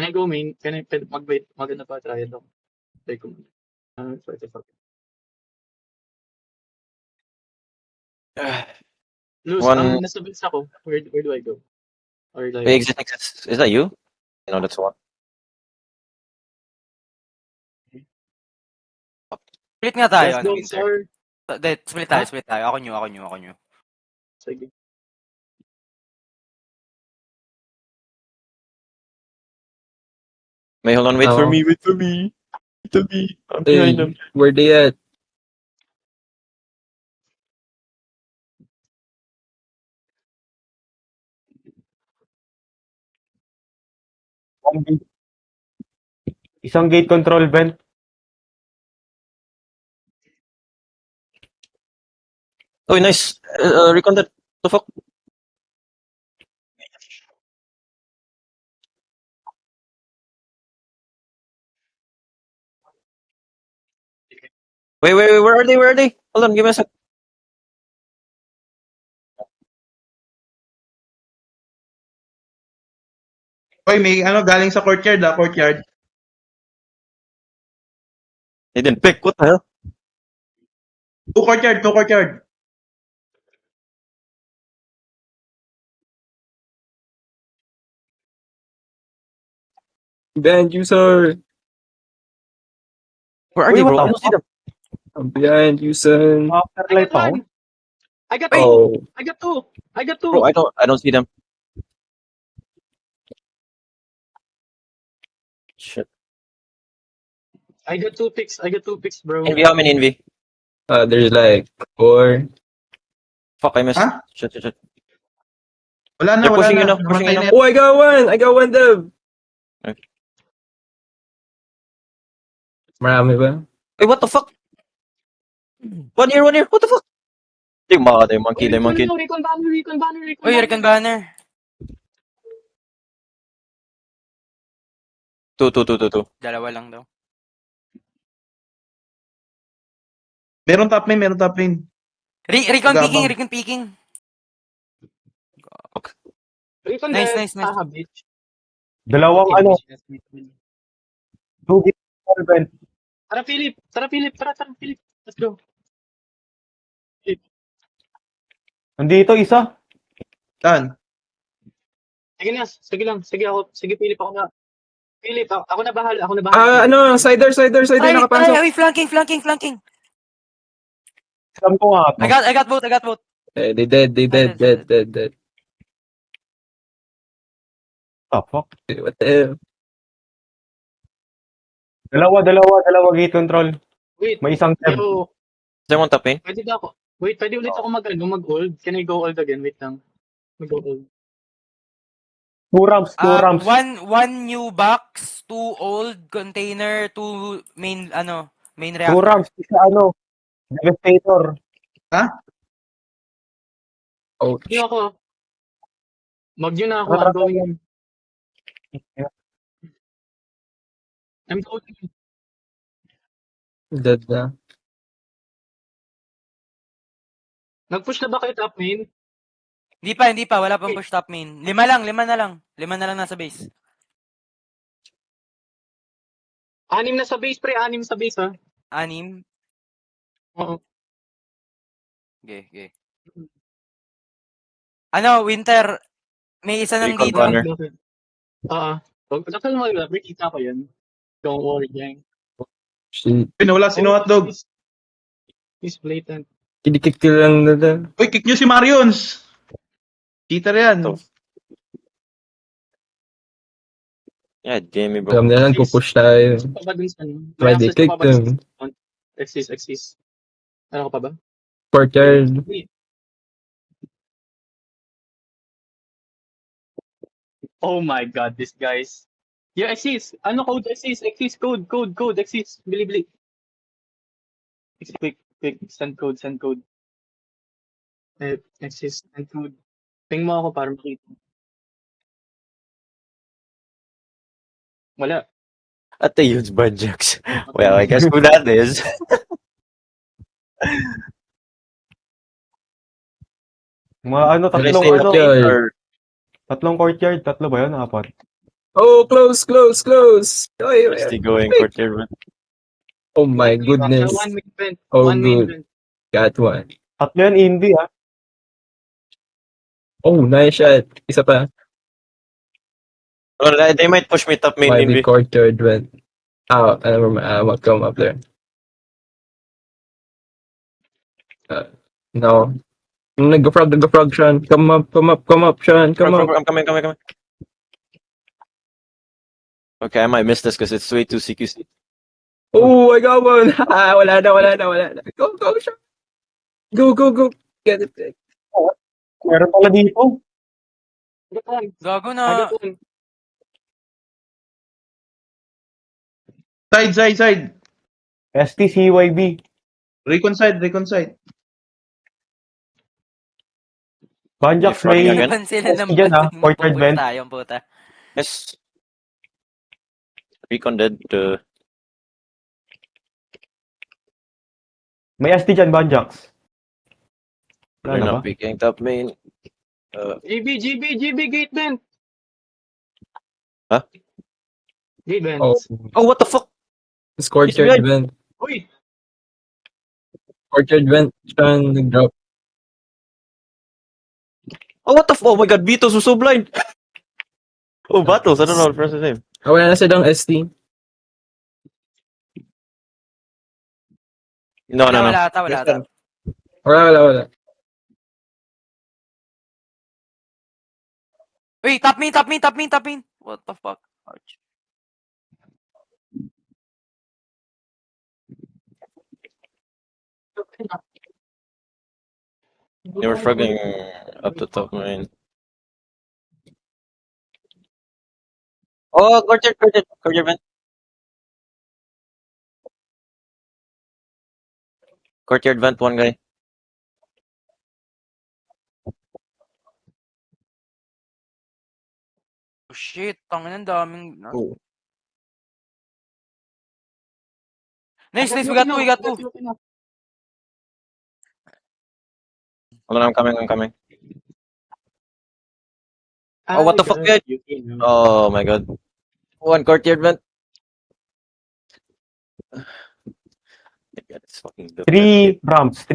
I go main? Can I mag-wait? Maganda pa, try ito. Take ko. 44. Ah, Luz, One- nasa bills ako. Where do I go? Or do I Wait, exit. Is that you? No, that's one. Split nga tayo, Let's go, Winter. sir. Split Ha? tayo. Ako nyo. Sige. May hold on, wait for Oh. me. I'm Hey, behind them. where they at? One gate. Isang gate control vent. Oh, nice. Recon that. The fuck? Wait, where are they? Hold on, give me a sec. Oy, may galing sa courtyard. They didn't pick, what the hell? Two courtyard. Behind you, sir. Where are Wait, they, what bro? the I don't see them. I'm behind you, son. Afterlife ako. I got Oh, two. I got two. Bro, I don't see them. Shit. I got two picks, bro. Envy, how many envy? there's like 4. Fuck, I missed. Huh? Shit. Wala na, They're wala pushing you na. now, pushing you Namatay now. na. Oh, I got one, Dev. Okay. Marami ba? Wait, what the fuck? 1 year, what the fuck? They monkey. Recon banner. Uy, Recon Banner. Two. Dalawa lang daw. Meron top lane. Recon Gabang. peeking. Recon Nice, dead. nice. Haha, bitch. Dalawang two gate control vent. Tara, Philip. Tara, Philip. Let's go. Nandito, isa. Saan? Sige lang. Sige, Philip, ako na. Philip, ako na bahala. Ano, cider, nakapasok. Ay, flanking. Alam ko nga to. I got both. Eh, they dead. Dead. Oh, fuck. What the hell? Dalawa gate control. Wait, May isang tab. yo, Is there one top lane? pwede ulit ako mag-old? Can I go old again? Wait lang. Mag-go old. Two ramps. One new box, 2 old container, 2 main Two reactor. ramps. Isa Devastator. Oh, Hindi ako. Mag-yun na ako. I'm going in. I'm going in. dead na. Nag-push na ba kayo top main? Hindi pa. Wala pang push top main. 5 na lang. 5 na lang nasa base. 6 na sa base, pre. 6 sa base, ha? 6. Oo. Okay. Winter, may isa nang Recon dito. banner. Pagkakal mo, pre, kita ko yan. Don't worry, gang. Shit. Wala si hotdog. He's blatant. Kinikik ko lang na. Uy, kick nyo si Marions. Cheater yan. Ito. Yeah, damn it, bro. Alam nila lang, pupush tayo. Pa ba dun sa ano? Try May they access ka kick pa ba dun them. sa Exis. Ano ka pa ba? Courtyard. Oh my god, this guys. Yo, Exis. Ano code Exis? Exis code. Exis. Bili. Exis, quick. Send code. Exis, send code. Ping mo ako para makita. Wala. At the huge budgets. Well, I guess who that is. Tatlong courtyard. Or tatlong courtyard. Tatlo ba yun? 4. Oh, close. Oy. is he going courtyard? Oh my goodness. One main vent. Oh, One main good. vent. Got one. Tatlo yan, indie ha. Oh, nice shot. Isa pa. Well, they might push me top main Might be in B. courtyard went. Oh, never mind. I won't come up there. No. Nag-frog, Sean. Come up, Sean. Come up. I'm coming. Okay, I might miss this because it's way too CQC. Oh, I got one. Wala na. Go, Sean. Go. Get it. Meron pala dito. Agad one. Gago Agad na. one. Side. STCYB. Recon side. Banjax frogging may again? Ban sila ng ST dyan ha. bandang Courtyard mapupush vent. tayong puta. Yes. Recon dead. May ST dyan, Banjax. They're Wala na ba? not picking top main. GB, gate vent. Huh? Gate vent. Oh, what the fuck? It's courtyard vent. Uy! Courtyard vent. Sean, nag-drop. Oh, what the fuck? Oh my god, Beatles was so blind. Oh, Battles. I don't know what the name. Wala na silang ST. No. Wala ata. Wala. Uy, top main. What the fuck? Ouch. They were frogging up the top main. Oh, courtyard vent. Courtyard vent, one guy. Oh, shit. Tangin ang daming... Oh. Nice. We got two. Hold on, I'm coming. Oh, what the fuck, man? Oh my god. One courtyard vent. God, it's fucking dope. Three ramps.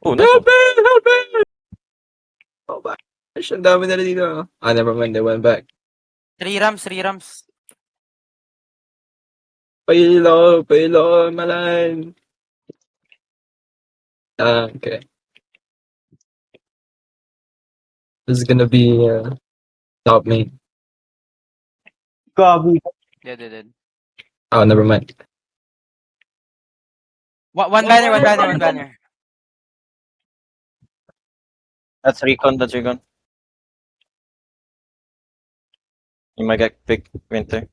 Oh, nice Help one. me! Oh, gosh, ang dami na dito. Never mind. They went back. Three rams. Paylo, malan. Okay. This is gonna be top main. Gago. Dead. Oh, never mind. One banner. That's recon. You might get pick winter.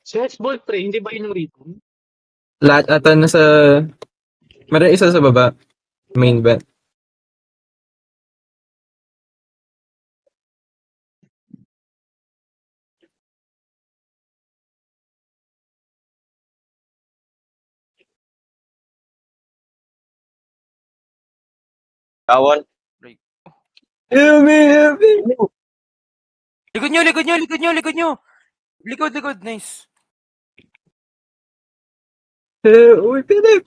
Search ball pre, hindi ba yun ang recon? Lahat ata nasa... Meron isa sa baba. Main vent. That one. Help me! Likod nyo. Likod. Nice. Uy, Philip!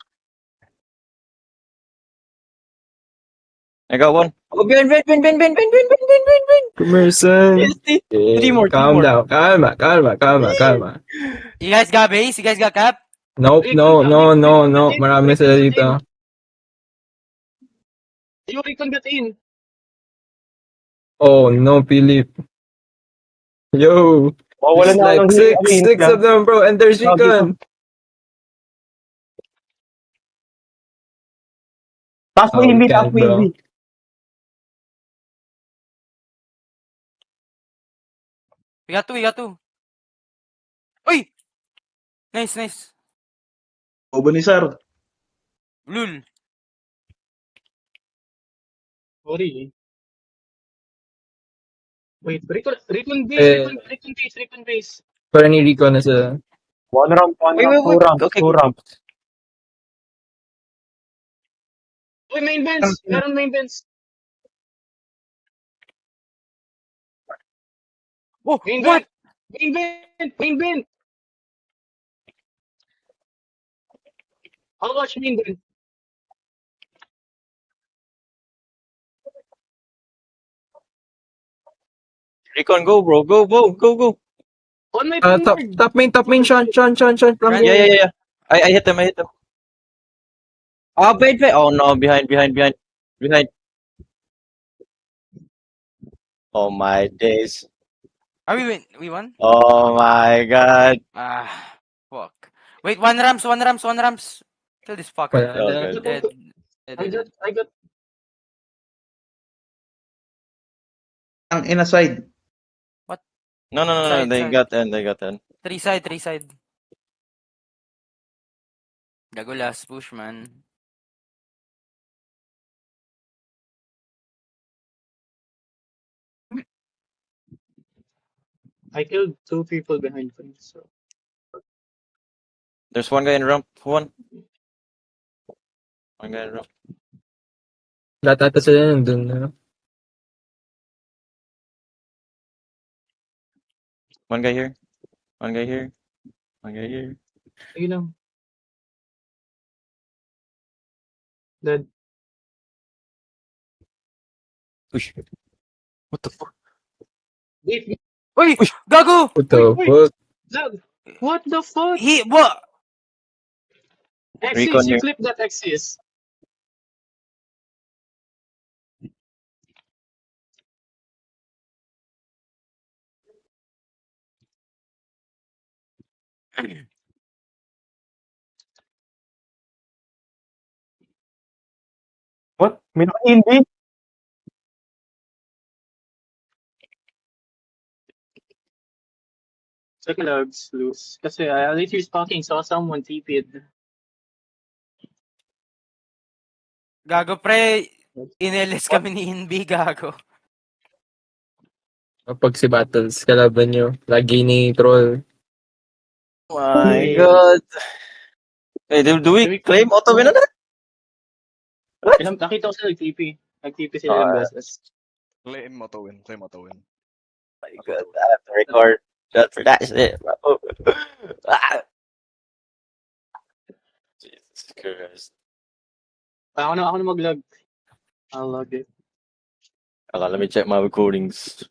I got one. Oh, Ben. Commerson. Three more. Calm down. Calma. You guys got base? You guys got cap? Nope, no. Marami sila dito. Yung recon got in. Oh, no, Philip. Yo! Wala There's na like ng six of them, bro, and there's recon. Taas mo hindi. bro. We got two. Uy! Nice. Bobo ni Sar. Lul. Sorry. Wait, recon base. Pero ni recon na sa... One ramp, Wait. Okay. two ramps. Uy, main vents. Meron main vents. Oh, Main what? vent! Main vent! Main vent! I'll watch main vent. Recon, go, bro. Go, go, go, go. On my Top, board! top main, Sean, Sean, Sean, Sean, from Run. Yeah, here. yeah, yeah, yeah. I hit him, I hit him. Oh, wait, wait. Oh, no. Behind, behind, behind. Behind. Oh, my days. Are we win? We won? Oh, my God. Ah, fuck. Wait, one Rams, one Rams, one Rams. Kill this fucker. Wala Oh, na. good. Dead. Dead. I got Ang ina side. No, no, no, no. Side, They side. got in, they got in. Three side, three side. Gago last push, man. I killed 2 people behind me, so There's one guy in ramp. One. One guy in ramp. Lahat ata sila nandun. One guy here. One guy here. One guy here. ayun lang. Dead. Uy. What the fuck? Wait, Uy! Gago! What the Wait, fuck? Zag! What the fuck? What? Axis, Recon you here. clip that Axis. What? May hindi? Check logs, loose. Kasi I literally fucking saw someone TP'd. Gago, pre. Inelis kami ni Inbi, gago. Kapag si Battles, kalaban nyo, lagi ni troll. My Hey. God. Hey, do we claim auto win na? What? Nakita ko sila nag-TP. Nag-TP sila ilang beses. Claim mo to win. Claim mo to win. My God, I have to record that for that shit, bro. Ah. Jesus Christ. Ako na mag-log. I'll log it. Okay, let me check my recordings.